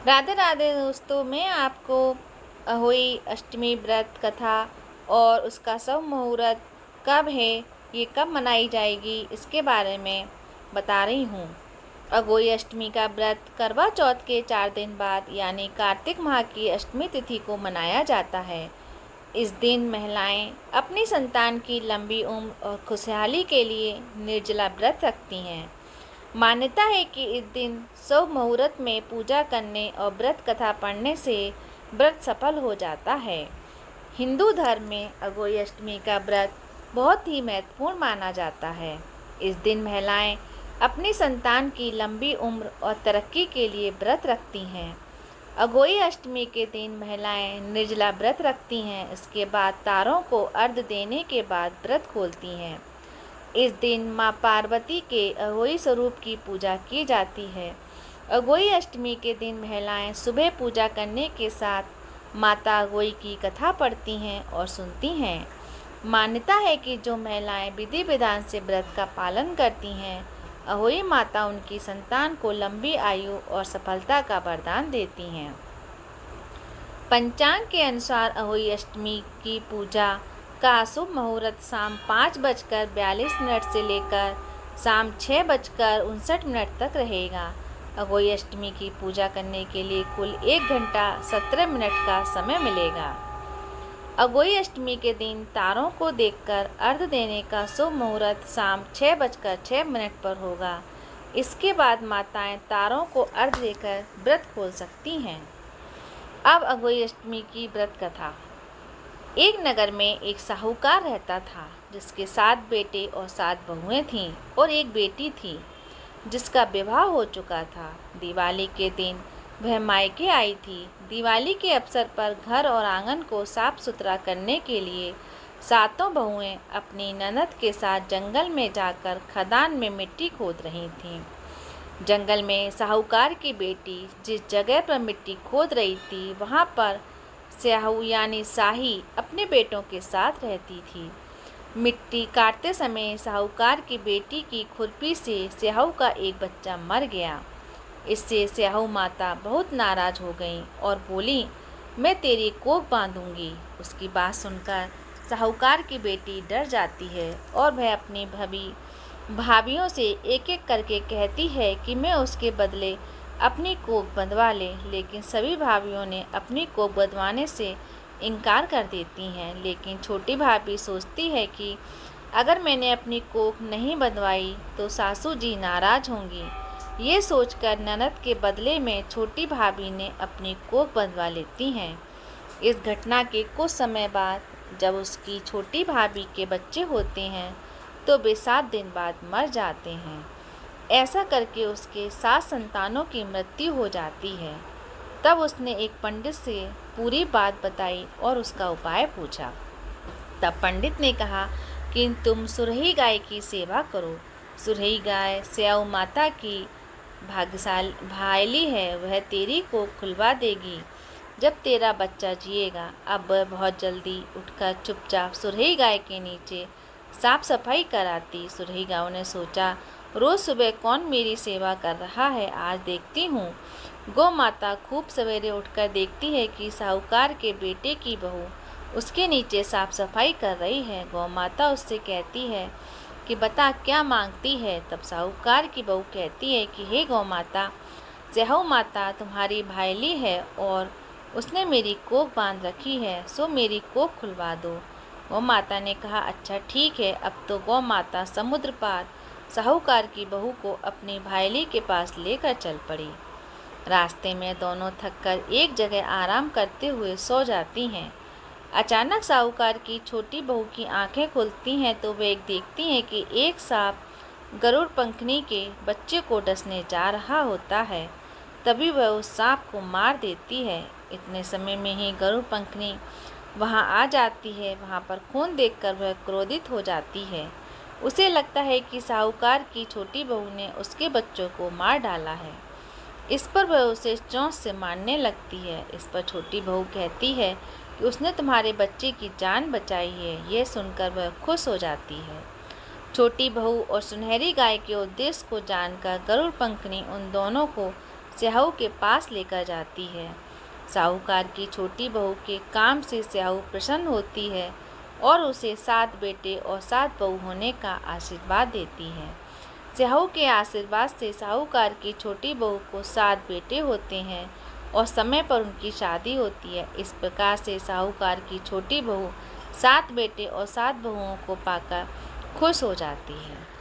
राधे राधे दोस्तों, मैं आपको अहोई अष्टमी व्रत कथा और उसका शुभ मुहूर्त कब है, ये कब मनाई जाएगी, इसके बारे में बता रही हूँ। अहोई अष्टमी का व्रत करवा चौथ के 4 दिन बाद यानी कार्तिक माह की अष्टमी तिथि को मनाया जाता है। इस दिन महिलाएं अपनी संतान की लंबी उम्र और खुशहाली के लिए निर्जला व्रत रखती हैं। मान्यता है कि इस दिन शुभ मुहूर्त में पूजा करने और व्रत कथा पढ़ने से व्रत सफल हो जाता है। हिंदू धर्म में अहोई अष्टमी का व्रत बहुत ही महत्वपूर्ण माना जाता है। इस दिन महिलाएं अपनी संतान की लंबी उम्र और तरक्की के लिए व्रत रखती हैं। अहोई अष्टमी के दिन महिलाएं निर्जला व्रत रखती हैं। इसके बाद तारों को अर्घ्य देने के बाद व्रत खोलती हैं। इस दिन माँ पार्वती के अहोई स्वरूप की पूजा की जाती है। अहोई अष्टमी के दिन महिलाएं सुबह पूजा करने के साथ माता अहोई की कथा पढ़ती हैं और सुनती हैं। मान्यता है कि जो महिलाएं विधि विधान से व्रत का पालन करती हैं, अहोई माता उनकी संतान को लंबी आयु और सफलता का वरदान देती हैं। पंचांग के अनुसार अहोई अष्टमी की पूजा का शुभ मुहूर्त शाम 5:42 से लेकर शाम 6:59 तक रहेगा। अहोई अष्टमी की पूजा करने के लिए कुल 1 घंटा 17 मिनट का समय मिलेगा। अहोई अष्टमी के दिन तारों को देखकर अर्घ्य देने का शुभ मुहूर्त शाम 6:06 पर होगा। इसके बाद माताएं तारों को अर्घ्य देकर व्रत खोल सकती हैं। अब अहोई अष्टमी की व्रत कथा। एक नगर में एक साहूकार रहता था, जिसके 7 बेटे और 7 बहुएं थीं और एक बेटी थी, जिसका विवाह हो चुका था। दिवाली के दिन वह मायके आई थी। दिवाली के अवसर पर घर और आंगन को साफ सुथरा करने के लिए 7 बहुएं अपनी ननद के साथ जंगल में जाकर खदान में मिट्टी खोद रही थीं। जंगल में साहूकार की बेटी जिस जगह पर मिट्टी खोद रही थी, वहाँ पर स्याहू यानी शाही अपने बेटों के साथ रहती थी। मिट्टी काटते समय साहूकार की बेटी की खुरपी से स्याहू का एक बच्चा मर गया। इससे स्याहू माता बहुत नाराज हो गई और बोली, मैं तेरी कोख बांधूंगी। उसकी बात सुनकर साहूकार की बेटी डर जाती है और वह अपनी भाभियों से एक एक करके कहती है कि मैं उसके बदले अपनी कोख बंधवा ले, लेकिन सभी भाभियों ने अपनी कोख बंधवाने से इनकार कर देती हैं। लेकिन छोटी भाभी सोचती है कि अगर मैंने अपनी कोख नहीं बंधवाई तो सासू जी नाराज होंगी। ये सोचकर ननद के बदले में छोटी भाभी ने अपनी कोख बंधवा लेती हैं। इस घटना के कुछ समय बाद जब उसकी छोटी भाभी के बच्चे होते हैं तो वे 7 दिन बाद मर जाते हैं। ऐसा करके उसके 7 संतानों की मृत्यु हो जाती है। तब उसने एक पंडित से पूरी बात बताई और उसका उपाय पूछा। तब पंडित ने कहा कि तुम सुरही गाय की सेवा करो। सुरही गाय स्याऊ माता की भायली है, वह तेरी को खुलवा देगी जब तेरा बच्चा जिएगा। अब वह बहुत जल्दी उठकर चुपचाप सुरही गाय के नीचे साफ सफाई कराती। सुरही गाय ने सोचा, रोज़ सुबह कौन मेरी सेवा कर रहा है, आज देखती हूँ। गौ माता खूब सवेरे उठकर देखती है कि साहूकार के बेटे की बहू उसके नीचे साफ सफाई कर रही है। गौ माता उससे कहती है कि बता क्या मांगती है। तब साहूकार की बहू कहती है कि हे गौ माता, स्याहू माता तुम्हारी भायली है और उसने मेरी कोख बांध रखी है, सो मेरी कोख खुलवा दो। गौ माता ने कहा, अच्छा ठीक है। अब तो गौ माता समुद्र पार साहूकार की बहू को अपनी भायली के पास लेकर चल पड़ी। रास्ते में दोनों थककर एक जगह आराम करते हुए सो जाती हैं। अचानक साहूकार की छोटी बहू की आंखें खुलती हैं तो वे देखती हैं कि एक सांप गरुड़ पंखनी के बच्चे को डसने जा रहा होता है। तभी वह उस सांप को मार देती है। इतने समय में ही गरुड़ पंखनी वहां आ जाती है। वहां पर खून देखकर वह क्रोधित हो जाती है। उसे लगता है कि साहूकार की छोटी बहू ने उसके बच्चों को मार डाला है। इस पर वह उसे चोंच से मारने लगती है। इस पर छोटी बहू कहती है कि उसने तुम्हारे बच्चे की जान बचाई है। यह सुनकर वह खुश हो जाती है। छोटी बहू और सुनहरी गाय के उद्देश्य को जानकर गरुड़ पंखनी उन दोनों को स्याहू के पास लेकर जाती है। साहूकार की छोटी बहू के काम से स्याहू प्रसन्न होती है और उसे 7 बेटे और 7 बहू होने का आशीर्वाद देती है। स्याहू के आशीर्वाद से साहूकार की छोटी बहू को 7 बेटे होते हैं और समय पर उनकी शादी होती है। इस प्रकार से साहूकार की छोटी बहू 7 बेटे और 7 बहुओं को पाकर खुश हो जाती है।